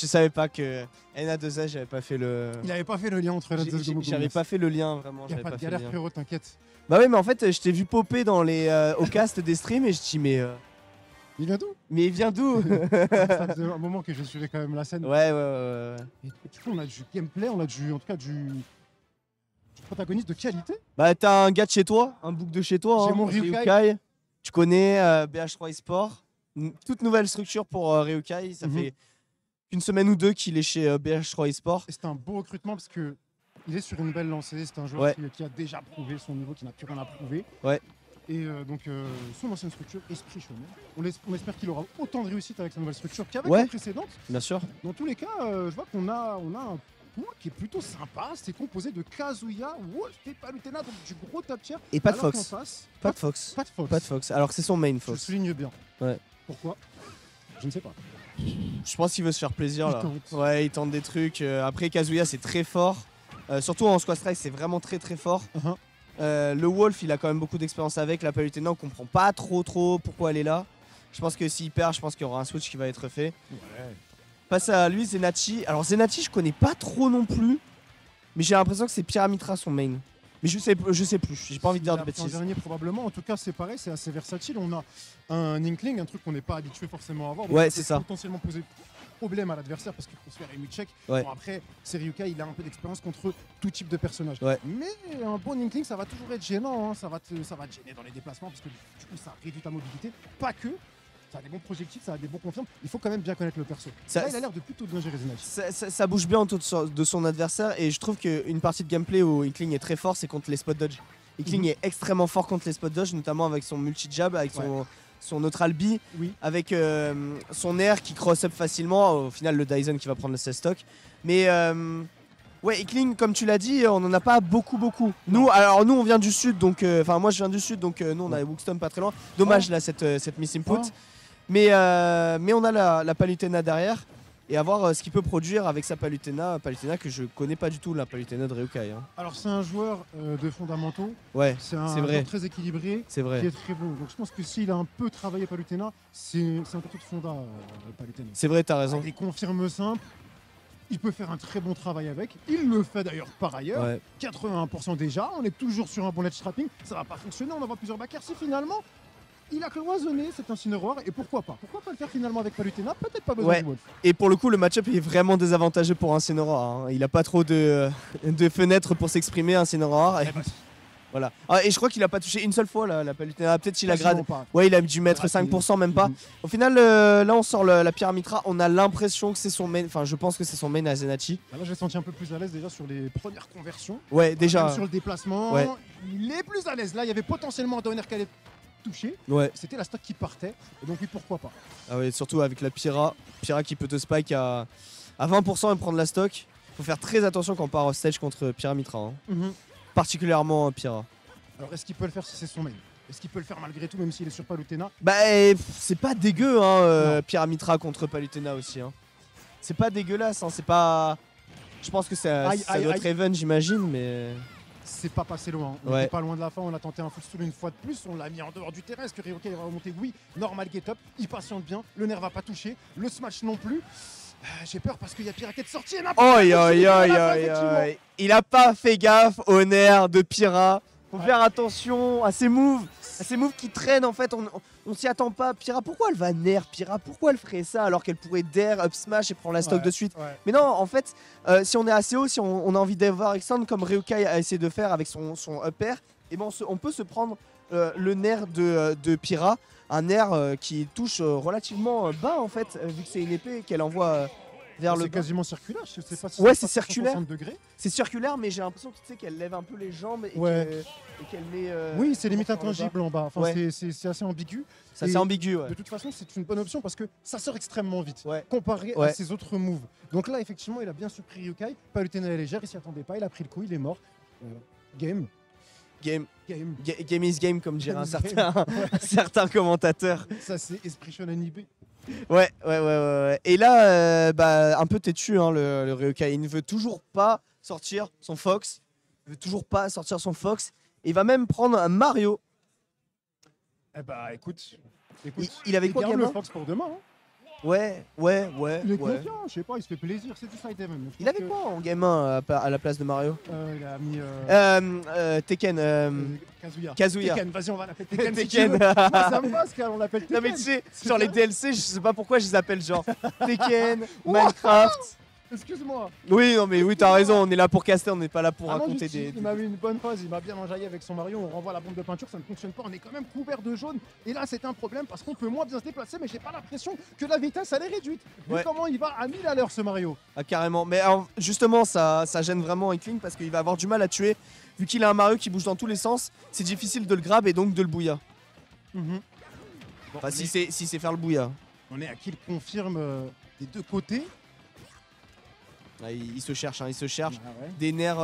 Je savais pas que NA2A, j'avais pas fait le. Il avait pas fait le lien entre la deux Gomu. J'avais pas fait le lien, vraiment. Il n'y a pas de galère, frérot, t'inquiète. Bah oui, mais en fait, je t'ai vu popper dans les au cast des streams et je dis, mais. Il vient d'où? Mais il vient d'où? Ça faisait un moment que je suivais quand même la scène. Ouais. Et du coup, on a du gameplay, on a en tout cas du protagoniste de qualité. Bah, t'as un gars de chez toi, un book de chez toi. J'ai hein, mon Ryukai. Tu connais BH3 eSport. Toute nouvelle structure pour Ryukai. Ça fait une semaine ou deux qu'il est chez BH3 eSport. Et c'est un beau recrutement parce que il est sur une belle lancée. C'est un joueur qui a déjà prouvé son niveau, qui n'a plus rien à prouver. Ouais. Et donc, son ancienne structure, Esprit Shonen. On espère qu'il aura autant de réussite avec sa nouvelle structure qu'avec la précédente. Bien sûr. Dans tous les cas, je vois qu'on a un pool qui est plutôt sympa. C'est composé de Kazuya, Wolf et Palutena, donc du gros top tier. Et pas de Fox. Pas de Fox. Pas de Fox. Alors que c'est son main Fox. Je souligne bien. Ouais. Pourquoi? Je ne sais pas. Je pense qu'il veut se faire plaisir là. Tente. Ouais, il tente des trucs. Après, Kazuya, c'est très fort. Surtout en Squad Strike, c'est vraiment très fort. Le Wolf, il a quand même beaucoup d'expérience avec. La Palutena, on comprend pas trop pourquoi elle est là. Je pense que s'il perd, je pense qu'il y aura un switch qui va être fait. Ouais. Passe à lui, Zenachi. Alors Zenachi, je connais pas trop non plus. Mais j'ai l'impression que c'est Pyramitra son main. Mais je sais plus, j'ai pas envie de dire de bêtises. Dernier probablement, en tout cas c'est pareil, c'est assez versatile. On a un Inkling, un truc qu'on n'est pas habitué forcément à avoir. Ouais, c'est ça. Potentiellement poser problème à l'adversaire parce qu'il faut se faire ému check. Ouais. Bon, après, c'est Ryukai, il a un peu d'expérience contre tout type de personnage. Ouais. Mais un bon Inkling, ça va toujours être gênant, hein. ça va te gêner dans les déplacements parce que du coup ça réduit ta mobilité. Pas que. Ça a des bons projectiles, ça a des bons confirmes. Il faut quand même bien connaître le perso. Là, il a l'air de plutôt bien gérer Zenachi. Ça bouge bien autour de son adversaire et je trouve qu'une partie de gameplay où Inkling est très fort, c'est contre les spot dodge. Inkling est extrêmement fort contre les spot dodge, notamment avec son multi-jab, avec son neutral B, avec son air qui cross-up facilement. Au final, le Dyson qui va prendre le sell stock. Mais ouais, Inkling, comme tu l'as dit, on n'en a pas beaucoup. Nous, on vient du sud, donc moi je viens du sud, donc nous on a Wookston pas très loin. Dommage là cette miss input. Mais on a la Palutena derrière et à voir ce qu'il peut produire avec sa Palutena que je connais pas du tout, la Palutena de Ryukai. Hein. Alors c'est un joueur de fondamentaux, ouais, c'est un joueur très équilibré, c'est vrai. Qui est très bon. Donc je pense que s'il a un peu travaillé Palutena, c'est un peu de fonda Palutena. C'est vrai, t'as raison. Il confirme simple, il peut faire un très bon travail avec, il le fait d'ailleurs par ailleurs, 81% déjà, on est toujours sur un bon ledge trapping, ça va pas fonctionner, on va voir plusieurs backers si finalement il a cloisonné cet Incineroar et pourquoi pas le faire finalement avec Palutena, peut-être pas besoin de Wolf. Et pour le coup le match-up est vraiment désavantageux pour Incineroar, hein. Il a pas trop de fenêtres pour s'exprimer Incineroar. Voilà. Et je crois qu'il a pas touché une seule fois la Palutena, peut-être il a grade. Ouais, il a dû mettre 5%, même pas. Au final là on sort la Pyramitra, on a l'impression que c'est son main, enfin je pense que c'est son main à Zenachi. Là je l'ai senti un peu plus à l'aise déjà sur les premières conversions. Ouais, déjà. Même sur le déplacement, il est plus à l'aise. Là il y avait potentiellement un downer qui allait touché, c'était la stock qui partait, et donc oui, pourquoi pas. Ah oui, surtout avec la Pyra qui peut te spike à 20% et prendre la stock. Faut faire très attention quand on part off stage contre Pyramitra, hein. Particulièrement Pyra. Alors est-ce qu'il peut le faire si c'est son main? Est-ce qu'il peut le faire malgré tout, même s'il est sur Palutena? Bah c'est pas dégueu, hein, Pyramitra contre Palutena aussi, hein. C'est pas dégueulasse, hein, c'est pas... Je pense que ça doit être even, j'imagine, mais... C'est pas passé loin, on était pas loin de la fin, on a tenté un full stall une fois de plus, on l'a mis en dehors du terrain. Est-ce que Ryukai va remonter? Oui, normal get up, il patiente bien, le nerf va pas toucher, le smash non plus. J'ai peur parce qu'il y a Pyra qui est sorti et il a pas fait gaffe au nerf de Pyra. Faut faire attention à ses moves qui traînent en fait, on s'y attend pas. Pyra, pourquoi elle va nerf Pyra? Pourquoi elle ferait ça alors qu'elle pourrait dare up smash et prendre la stock de suite? Mais non, en fait, si on est assez haut, si on a envie d'avoir extend comme Ryukai a essayé de faire avec son up air, et ben on peut se prendre le nerf de Pyra, un nerf qui touche relativement bas en fait, vu que c'est une épée qu'elle envoie vers le bas. C'est quasiment circulaire, je sais pas si c'est circulaire. C'est circulaire, mais j'ai l'impression qu'elle lève un peu les jambes et qu'elle met. Oui, c'est limite intangible en bas. Enfin, c'est assez ambigu. C'est assez ambigu. De toute façon, c'est une bonne option parce que ça sort extrêmement vite comparé à ses autres moves. Donc là, effectivement, il a bien surpris Ryukai. Palutena est légère, il s'y attendait pas, il a pris le coup, il est mort. Game is game, comme dirait un certain commentateur. Ça, c'est Esprit Shonen IB. Ouais. Et là, un peu têtu, hein, le Ryukai. Il ne veut toujours pas sortir son Fox. Il va même prendre un Mario. Eh bah, écoute. Il avait quoi, le Fox pour demain, hein. Ouais. Il est confiant, je sais pas, il se fait plaisir, c'est du side even. Il avait quoi en game 1 à la place de Mario? Il a mis Tekken. Kazuya. Tekken, vas-y, on va l'appeler Tekken. Tekken. Moi, ça me passe quand on l'appelle Tekken. Non mais tu sais, sur les DLC, je sais pas pourquoi je les appelle genre Tekken, Minecraft. Excuse-moi. Oui, non mais oui, t'as raison, on est là pour caster, on n'est pas là pour raconter des... Il m'a mis une bonne phase, il m'a bien enjaillé avec son Mario, on renvoie la bombe de peinture, ça ne fonctionne pas, on est quand même couvert de jaune. Et là, c'est un problème parce qu'on peut moins bien se déplacer, mais j'ai pas l'impression que la vitesse, elle est réduite. Vu comment il va à 1000 à l'heure, ce Mario. Ah, carrément. Mais alors, justement, ça gêne vraiment Inkling parce qu'il va avoir du mal à tuer. Vu qu'il a un Mario qui bouge dans tous les sens, c'est difficile de le grab et donc de le bouilla. Enfin, si c'est faire le bouilla. On est à qui le confirme des deux côtés. Ah, il se cherche, il se cherche. Ah ouais. Des nerfs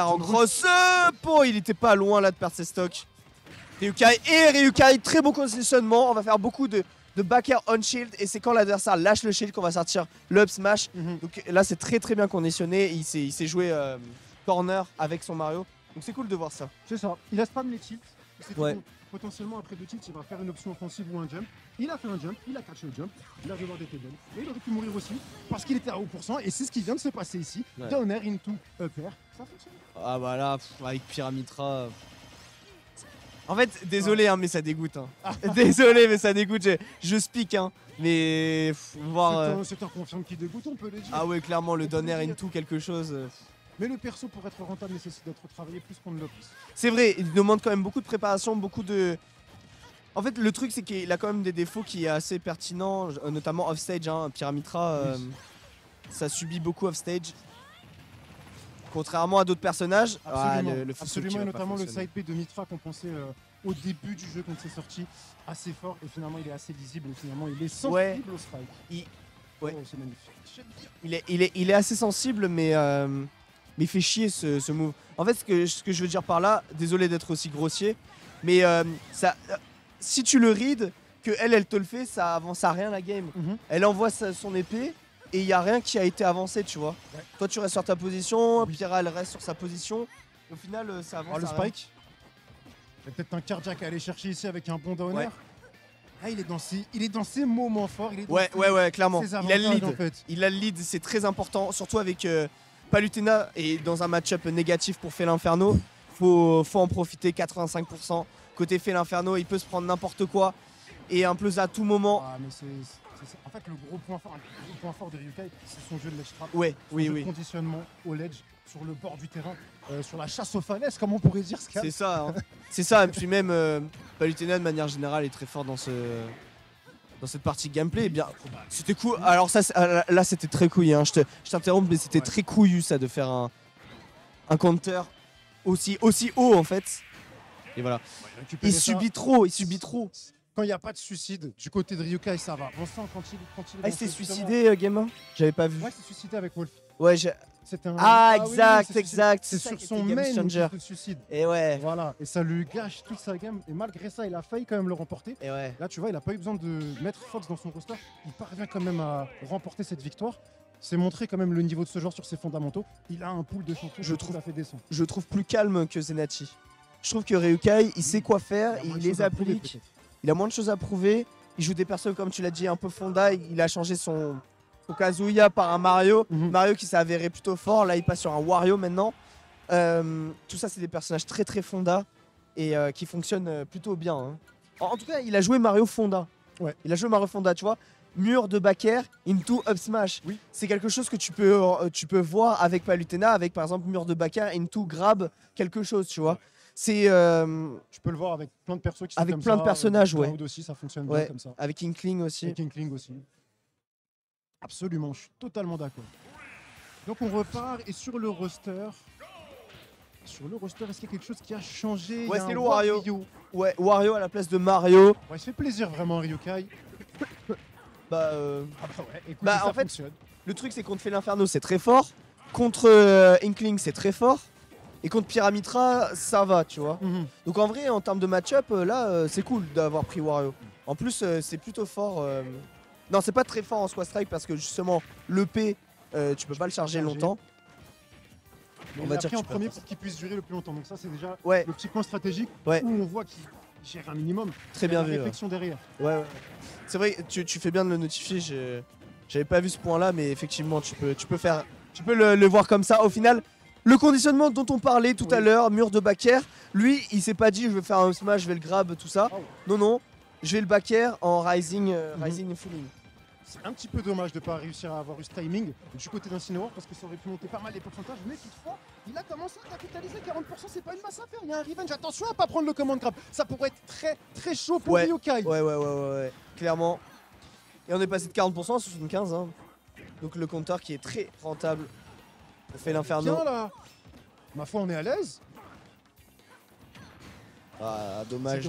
en grosse peau. Il était pas loin là de perdre ses stocks. Ryukai, très bon conditionnement. On va faire beaucoup de back air on shield. Et c'est quand l'adversaire lâche le shield qu'on va sortir le up smash. Donc là, c'est très bien conditionné. Il s'est joué corner avec son Mario. Donc c'est cool de voir ça. C'est ça. Il a spam les tilts. Potentiellement, après 2 tilts, il va faire une option offensive ou un jump. Il a fait un jump, il a catché le jump, il a devoir des tables. Et il aurait pu mourir aussi parce qu'il était à haut pourcent. Et c'est ce qui vient de se passer ici. Down air into up air. Ça fonctionne. Ah bah là, avec Pyramitra. En fait, désolé, mais ça dégoûte. Désolé, mais ça dégoûte. Je speak, mais voir. C'est un confirme qui dégoûte, on peut le dire. Ah ouais, clairement, le down air into quelque chose. Mais le perso, pour être rentable, nécessite d'être travaillé plus qu'on ne le pense. C'est vrai, il demande quand même beaucoup de préparation, beaucoup de... En fait, le truc, c'est qu'il a quand même des défauts qui est assez pertinent, notamment offstage. Pyramitra, ça subit beaucoup offstage. Contrairement à d'autres personnages. Absolument, le absolument, et notamment le side B de Mitra qu'on pensait au début du jeu quand c'est sorti assez fort. Et finalement, il est assez lisible. Et finalement, il est sensible au strike. Ouais. Oh, c'est magnifique. Il est assez sensible, mais il fait chier ce move. En fait, ce que je veux dire par là, désolé d'être aussi grossier, mais si tu le read, que elle te le fait, ça avance à rien la game. Elle envoie son épée et il n'y a rien qui a été avancé, tu vois. Toi, tu restes sur ta position, Pyra, elle reste sur sa position. Au final, ça avance. Le spike. Il y a peut-être un cardiaque à aller chercher ici avec un bon downer. Ah, il est dans ses moments forts. Clairement. Il a le lead. En fait. Il a le lead, c'est très important, surtout avec Palutena et dans un match-up négatif pour Feel Inferno. Faut en profiter 85%. Côté Feel Inferno, il peut se prendre n'importe quoi et imploser à tout moment. Ah, mais en fait, le gros point fort de Ryukai, c'est son jeu de ledge trap. Oui. Conditionnement au ledge, sur le bord du terrain, sur la chasse aux falaises, comme on pourrait dire. C'est ça. C'est ça. Et puis même Palutena, de manière générale, est très fort dans cette partie gameplay. Eh bien, c'était cool. Alors ça, là, c'était très couillu. Je t'interromps, mais c'était très couillu ça de faire un counter aussi haut en fait. Et voilà. Il subit trop. Quand il n'y a pas de suicide, du côté de Ryukai, ça va. On sent quand il il s'est suicidé, Game 1 ? J'avais pas vu. Ouais, il s'est suicidé avec Wolf. Ouais, exact. C'est sur son main qu'il se suicide. Et ouais. Voilà, et ça lui gâche toute sa game. Et malgré ça, il a failli quand même le remporter. Et ouais. Là, tu vois, il a pas eu besoin de mettre Fox dans son roster. Il parvient quand même à remporter cette victoire. C'est montrer quand même le niveau de ce joueur sur ses fondamentaux. Il a un pool de champions tout à fait décent. Je trouve plus calme que Zenati. Je trouve que Ryukai, il sait quoi faire, il les applique. Il a moins de choses à prouver. Il joue des personnes, comme tu l'as dit, un peu fonda. Il a changé son Kazuya par un Mario. Mario qui s'est avéré plutôt fort. Là, il passe sur un Wario maintenant. Tout ça, c'est des personnages très fonda et qui fonctionnent plutôt bien. En tout cas, il a joué Mario fonda. Ouais. Il a joué Mario fonda, tu vois. Mur de back air into up smash. Oui. C'est quelque chose que tu peux voir avec Palutena, avec par exemple mur de back air into grab quelque chose, tu vois. C'est tu peux le voir avec plein de persos qui sont avec comme plein ça, de personnages, aussi, ça fonctionne bien comme ça. Avec Inkling aussi. Avec Inkling aussi. Absolument, je suis totalement d'accord. Donc on repart et sur le roster. Est-ce qu'il y a quelque chose qui a changé? Ouais, c'est le Wario. Ouais, Wario à la place de Mario. Ouais, il se fait plaisir vraiment Ryukai. Écoute, en fait, fonctionne. Le truc c'est contre Feel Inferno c'est très fort. Contre Inkling c'est très fort. Et contre Pyramitra, ça va, tu vois. Donc en vrai, en termes de match-up, là, c'est cool d'avoir pris Wario. En plus, c'est plutôt fort. Non, c'est pas très fort en squad strike parce que justement, l'EP, tu peux pas le charger longtemps. On va dire pris en premier pour qu'il puisse durer le plus longtemps. Donc ça, c'est déjà le petit point stratégique où on voit qu'il gère un minimum. Très bien vu. Réflexion derrière. Ouais. C'est vrai, tu fais bien de le notifier. J'avais pas vu ce point-là, mais effectivement, tu peux le voir comme ça. Au final, le conditionnement dont on parlait tout à l'heure, mur de back air, lui, il s'est pas dit je vais faire un smash, je vais le grab, tout ça. Non, je vais le back air en rising, rising fulling. C'est un petit peu dommage de ne pas réussir à avoir eu ce timing du côté d'Incineroar parce que ça aurait pu monter pas mal les pourcentages, mais toutefois, il a commencé à capitaliser 40%, c'est pas une masse à faire, il y a un revenge, attention à pas prendre le command grab, ça pourrait être très très chaud pour Ryokai. Ouais, clairement. Et on est passé de 40% à 75, hein. Donc le compteur qui est très rentable. On fait l'inferno. Bien là. Ma foi, on est à l'aise. Ah, dommage.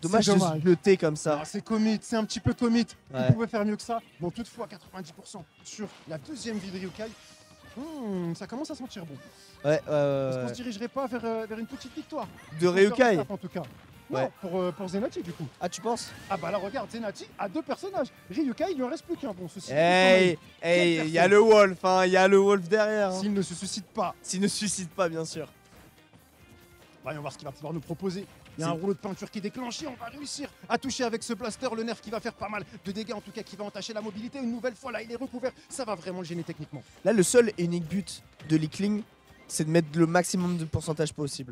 Dommage de se jeter comme ça. C'est commit, c'est un petit peu commit. Ouais. Il pouvait faire mieux que ça. Bon, toutefois, 90% sur la deuxième vie de Ryokai. Ça commence à sentir bon. Est-ce qu'on se dirigerait pas vers une petite victoire de Ryokai en tout cas. Non, pour Zenati du coup. Ah, tu penses? Ah bah là regarde, Zenati a 2 personnages. Ryokai, il lui en reste plus qu'un. Bon, ceci. Hey, il y a le Wolf, hein, il y a le Wolf derrière. Hein. S'il ne se suscite pas. S'il ne se suscite pas, bien sûr. Voyons voir ce qu'il va pouvoir nous proposer. Il y a un rouleau de peinture qui est déclenché, on va réussir à toucher avec ce blaster le nerf qui va faire pas mal de dégâts, en tout cas qui va entacher la mobilité. Une nouvelle fois, là il est recouvert, ça va vraiment le gêner techniquement. Là le seul et unique but de l'Ickling, c'est de mettre le maximum de pourcentage possible.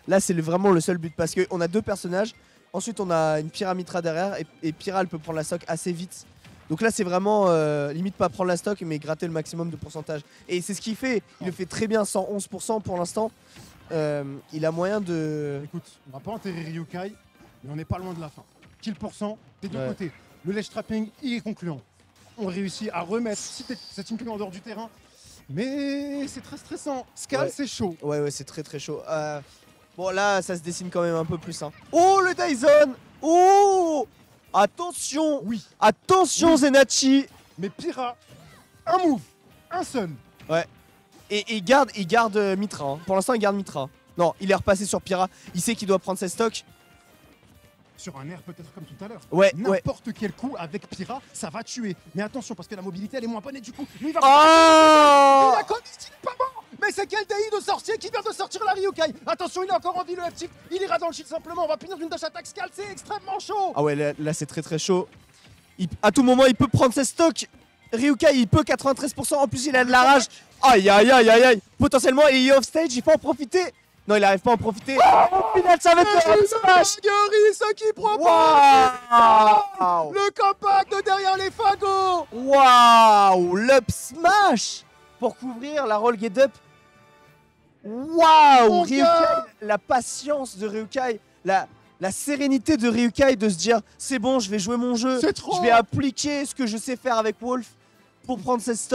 Là c'est vraiment le seul but parce qu'on a 2 personnages, ensuite on a une Pyramitra derrière et Pyra elle peut prendre la stock assez vite. Donc là c'est vraiment limite pas prendre la stock mais gratter le maximum de pourcentage. Et c'est ce qu'il fait, il le fait très bien, 111% pour l'instant. Il a moyen de... Écoute, on va pas enterrer Ryokai, mais on n'est pas loin de la fin. Kill % des deux côtés. Le ledge trapping, il est concluant. On réussit à remettre cette Inkling en dehors du terrain, mais c'est très stressant. Skal, c'est chaud. Ouais, c'est très très chaud. Bon, là, ça se dessine quand même un peu plus. Hein. Oh, le Dyson! Oh! Attention! Oui. Attention, Zenati! Mais Pyra, un move, un seul. Ouais. Et il garde Mitra. Hein. Pour l'instant, il garde Mitra. Non, il est repassé sur Pyra. Il sait qu'il doit prendre ses stocks. Sur un air peut-être comme tout à l'heure. N'importe quel coup avec Pyra, ça va tuer. Mais attention, parce que la mobilité, elle est moins bonne et du coup, lui, il va... Oh! Il a commis, il est pas bon. Mais c'est quel DI de sorcier qui vient de sortir la Ryokai. Attention, il est encore en vie, le F-tilt. Il ira dans le shield simplement. On va punir d'une dash attack Skal, c'est extrêmement chaud. Ah ouais, là c'est très très chaud. À tout moment, il peut prendre ses stocks. Ryukai, il peut 93%. En plus, il a de la rage. Aïe. Potentiellement, il est off stage, il faut en profiter. Non, il n'arrive pas à en profiter. Au final, ça va être le smash. Ce qui propose le compact de derrière les fagots. Waouh, l'up smash pour couvrir la roll get up. Waouh, Ryukai, la patience de Ryukai, la sérénité de Ryukai de se dire c'est bon, je vais jouer mon jeu, je vais appliquer ce que je sais faire avec Wolf pour prendre cette stop.